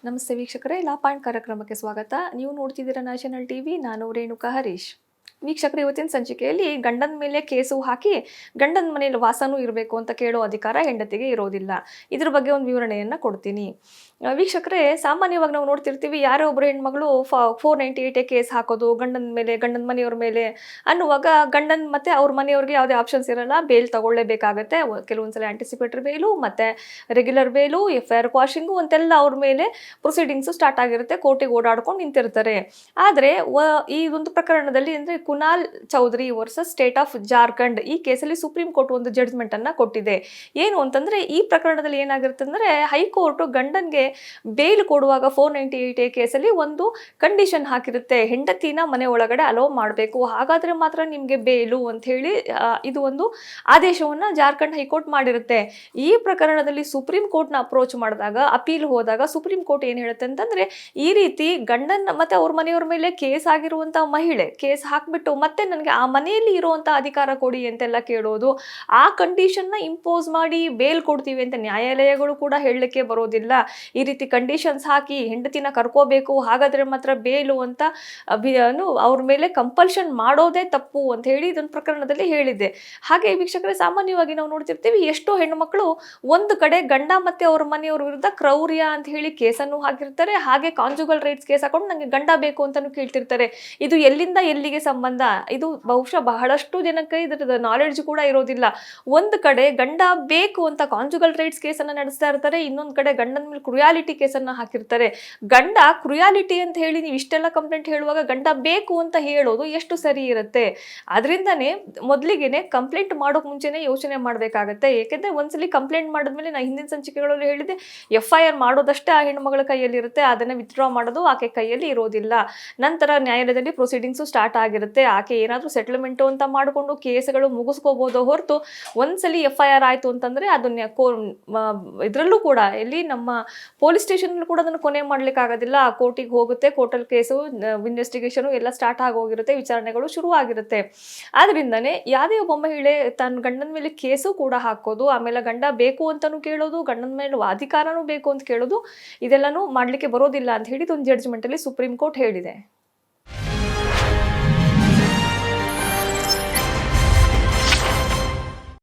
ನಮಸ್ತೆ ವೀಕ್ಷಕರೇ, ಲಾ ಪಾಯಿಂಟ್ ಕಾರ್ಯಕ್ರಮಕ್ಕೆ ಸ್ವಾಗತ. ನೀವು ನೋಡ್ತಿದ್ದೀರಾ ನ್ಯಾಷನಲ್ ಟಿವಿ. ನಾನು ರೇಣುಕಾ ಹರೀಶ್. ವೀಕ್ಷಕರು, ಇವತ್ತಿನ ಸಂಚಿಕೆಯಲ್ಲಿ ಗಂಡನ ಮೇಲೆ ಕೇಸು ಹಾಕಿ ಗಂಡನ ಮನೆಯಲ್ಲಿ ವಾಸನೂ ಇರಬೇಕು ಅಂತ ಕೇಳೋ ಅಧಿಕಾರ ಹೆಂಡತಿಗೆ ಇರೋದಿಲ್ಲ. ಇದ್ರ ಬಗ್ಗೆ ಒಂದು ವಿವರಣೆಯನ್ನು ಕೊಡ್ತೀನಿ. ವೀಕ್ಷಕರೇ, ಸಾಮಾನ್ಯವಾಗಿ ನಾವು ನೋಡ್ತಿರ್ತೀವಿ, ಯಾರೋ ಒಬ್ಬರು ಹೆಣ್ಮಗಳು 498 ಕೇಸ್ ಹಾಕೋದು ಗಂಡನ ಮೇಲೆ, ಗಂಡನ ಮನೆಯವ್ರ ಮೇಲೆ ಅನ್ನುವಾಗ ಗಂಡನ ಮತ್ತೆ ಅವ್ರ ಮನೆಯವ್ರಿಗೆ ಯಾವುದೇ ಆಪ್ಷನ್ಸ್ ಇರಲ್ಲ, ಬೇಲ್ ತಗೊಳ್ಳೇಬೇಕಾಗತ್ತೆ. ಕೆಲವೊಂದ್ಸಲ ಆಂಟಿಸಿಪೇಟರಿ ಬೇಲು, ಮತ್ತೆ ರೆಗ್ಯುಲರ್ ಬೇಲು, FIR ಕ್ವಾಶಿಂಗು ಅಂತೆಲ್ಲ ಅವ್ರ ಮೇಲೆ ಪ್ರೊಸೀಡಿಂಗ್ಸು ಸ್ಟಾರ್ಟ್ ಆಗಿರುತ್ತೆ. ಕೋರ್ಟಿಗೆ ಓಡಾಡ್ಕೊಂಡು ನಿಂತಿರ್ತಾರೆ. ಆದರೆ ಈ ಒಂದು ಪ್ರಕರಣದಲ್ಲಿ ಅಂದರೆ Kunal Chaudhary versus state of Jharkhand, ಈ ಕೇಸಲ್ಲಿ ಸುಪ್ರೀಂ ಕೋರ್ಟ್ ಒಂದು ಜಡ್ಜ್ಮೆಂಟ್ ಅನ್ನ ಕೊಟ್ಟಿದೆ. ಏನು ಅಂತಂದ್ರೆ, ಈ ಪ್ರಕರಣದಲ್ಲಿ ಏನಾಗಿರುತ್ತೆ ಅಂದ್ರೆ, ಹೈಕೋರ್ಟ್ ಗಂಡನ್ಗೆ ಬೇಲ್ ಕೊಡುವಾಗ 498 ಕೇಸಲ್ಲಿ ಒಂದು ಕಂಡೀಷನ್ ಹಾಕಿರುತ್ತೆ, ಹೆಂಡತಿನ ಮನೆ ಒಳಗಡೆ ಅಲೋ ಮಾಡಬೇಕು, ಹಾಗಾದ್ರೆ ಮಾತ್ರ ನಿಮ್ಗೆ ಬೇಲು ಅಂತ ಹೇಳಿ ಇದು ಒಂದು ಆದೇಶವನ್ನ ಜಾರ್ಖಂಡ್ ಹೈಕೋರ್ಟ್ ಮಾಡಿರುತ್ತೆ. ಈ ಪ್ರಕರಣದಲ್ಲಿ ಸುಪ್ರೀಂ ಕೋರ್ಟ್ನ ಅಪ್ರೋಚ್ ಮಾಡಿದಾಗ, ಅಪೀಲ್ ಹೋದಾಗ ಸುಪ್ರೀಂ ಕೋರ್ಟ್ ಏನ್ ಹೇಳುತ್ತೆ ಅಂತಂದ್ರೆ, ಈ ರೀತಿ ಗಂಡನ್ ಮತ್ತೆ ಅವ್ರ ಮನೆಯವ್ರ ಮೇಲೆ ಕೇಸ್ ಆಗಿರುವಂತಹ ಮಹಿಳೆ ಕೇಸ್ ಹಾಕ್ಬಿಟ್ಟು ಮತ್ತೆ ನನಗೆ ಆ ಮನೆಯಲ್ಲಿ ಇರುವಂತ ಅಧಿಕಾರ ಕೊಡಿ ಅಂತೆಲ್ಲ ಕೇಳೋದು, ಆ ಕಂಡೀಷನ್ ನ ಇಂಪೋಸ್ ಮಾಡಿ ಬೇಲ್ ಕೊಡ್ತೀವಿ ಅಂತ ನ್ಯಾಯಾಲಯಗಳು ಕೂಡ ಹೇಳಲಿಕ್ಕೆ ಬರೋದಿಲ್ಲ. ಈ ರೀತಿ ಕಂಡೀಷನ್ಸ್ ಹಾಕಿ ಹೆಂಡತಿನ ಕರ್ಕೋಬೇಕು, ಹಾಗಾದ್ರೆ ಮಾತ್ರ ಬೇಲು ಅಂತ ಅವ್ರ ಮೇಲೆ ಕಂಪಲ್ಷನ್ ಮಾಡೋದೇ ತಪ್ಪು ಅಂತ ಹೇಳಿ ಇದೊಂದು ಪ್ರಕರಣದಲ್ಲಿ ಹೇಳಿದೆ. ಹಾಗೆ ವೀಕ್ಷಕರೇ, ಸಾಮಾನ್ಯವಾಗಿ ನಾವು ನೋಡ್ತಿರ್ತೀವಿ, ಎಷ್ಟೋ ಹೆಣ್ಣು ಮಕ್ಕಳು ಒಂದು ಕಡೆ ಗಂಡ ಮತ್ತೆ ಅವ್ರ ಮನೆಯವ್ರ ವಿರುದ್ಧ ಕ್ರೌರ್ಯ ಅಂತ ಹೇಳಿ ಕೇಸನ್ನು ಹಾಕಿರ್ತಾರೆ, ಹಾಗೆ ಕಾಂಜುಗಲ್ ರೈಟ್ಸ್ ಕೇಸ್ ಹಾಕೊಂಡು ನಂಗೆ ಗಂಡ ಬೇಕು ಅಂತಾನು ಕೇಳ್ತಿರ್ತಾರೆ. ಇದು ಎಲ್ಲಿಂದ ಎಲ್ಲಿಗೆ ಸಂಬಂಧ? ಇದು ಬಹುಶಃ ಬಹಳಷ್ಟು ಜನಕ್ಕೆ ಇದರ ನಾಲೆಡ್ಜ್ ಕೂಡ ಇರೋದಿಲ್ಲ. ಒಂದು ಕಡೆ ಗಂಡ ಬೇಕು ಅಂತ ಕಾಂಜುಗಲ್ ರೈಟ್ಸ್ ಕೇಸನ್ನ ನಡೆಸ್ತಾ ಇರ್ತಾರೆ, ಇನ್ನೊಂದು ಕಡೆ ಗಂಡನ ಮೇಲೆ ಕ್ರುಯಾಲಿಟಿ ಕೇಸನ್ನ ಹಾಕಿರ್ತಾರೆ. ಗಂಡ ಕ್ರುಯಾಲಿಟಿ ಅಂತ ಹೇಳಿ ನೀವು ಇಷ್ಟೆಲ್ಲ ಕಂಪ್ಲೇಂಟ್ ಹೇಳುವಾಗ ಗಂಡ ಬೇಕು ಅಂತ ಹೇಳೋದು ಎಷ್ಟು ಸರಿ ಇರುತ್ತೆ? ಅದರಿಂದನೇ ಮೊದಲಿಗೆನೆ ಕಂಪ್ಲೇಂಟ್ ಮಾಡೋಕ್ ಮುಂಚೆನೆ ಯೋಚನೆ ಮಾಡಬೇಕಾಗತ್ತೆ. ಏಕೆಂದ್ರೆ ಒಂದ್ಸಲಿ ಕಂಪ್ಲೇಂಟ್ ಮಾಡಿದ್ಮೇಲೆ, ನಾ ಹಿಂದಿನ ಸಂಚಿಕೆಗಳಲ್ಲಿ ಹೇಳಿದೆ, FIR ಮಾಡೋದಷ್ಟೇ ಆ ಹೆಣ್ಣುಮಗಳ ಕೈಯಲ್ಲಿ ಇರುತ್ತೆ, ಅದನ್ನ ವಿತ್ಡ್ರಾ ಮಾಡೋದು ಆಕೆ ಕೈಯಲ್ಲಿ ಇರೋದಿಲ್ಲ. ನಂತರ ನ್ಯಾಯಾಲಯದಲ್ಲಿ ಪ್ರೊಸೀಡಿಂಗ್ಸು ಸ್ಟಾರ್ಟ್ ಆಗಿರುತ್ತೆ. ಆಕೆ ಏನಾದ್ರೂ ಸೆಟಲ್ಮೆಂಟ್ ಅಂತ ಮಾಡಿಕೊಂಡು ಕೇಸ್ಗಳು ಮುಗಿಸ್ಕೋಬಹುದು ಹೊರತು, ಒಂದ್ಸಲಿ FIR ಆಯ್ತು ಅಂತಂದ್ರೆ ಅದನ್ನ ಇದ್ರಲ್ಲೂ ಕೂಡ, ಎಲ್ಲಿ ನಮ್ಮ ಪೊಲೀಸ್ ಸ್ಟೇಷನ್ ಕೂಡ ಅದನ್ನು ಕೊನೆ ಮಾಡ್ಲಿಕ್ಕೆ ಆಗೋದಿಲ್ಲ. ಕೋರ್ಟಿಗೆ ಹೋಗುತ್ತೆ, ಕೋರ್ಟಲ್ ಕೇಸು ಇನ್ವೆಸ್ಟಿಗೇಷನ್ ಎಲ್ಲ ಸ್ಟಾರ್ಟ್ ಆಗೋಗಿರುತ್ತೆ, ವಿಚಾರಣೆಗಳು ಶುರು ಆಗಿರುತ್ತೆ. ಆದ್ರಿಂದಾನೇ ಯಾವುದೇ ಒಬ್ಬ ಮಹಿಳೆ ತನ್ನ ಗಂಡನ ಮೇಲೆ ಕೇಸು ಕೂಡ ಹಾಕೋದು, ಆಮೇಲೆ ಗಂಡ ಬೇಕು ಅಂತಾನು ಕೇಳೋದು, ಗಂಡನ ಮೇಲೆ ಅಧಿಕಾರನೂ ಬೇಕು ಅಂತ ಕೇಳೋದು, ಇದೆಲ್ಲಾನು ಮಾಡ್ಲಿಕ್ಕೆ ಬರೋದಿಲ್ಲ ಅಂತ ಹೇಳಿ ಒಂದು ಜಡ್ಜ್ಮೆಂಟ್ ಅಲ್ಲಿ ಸುಪ್ರೀಂ ಕೋರ್ಟ್ ಹೇಳಿದೆ.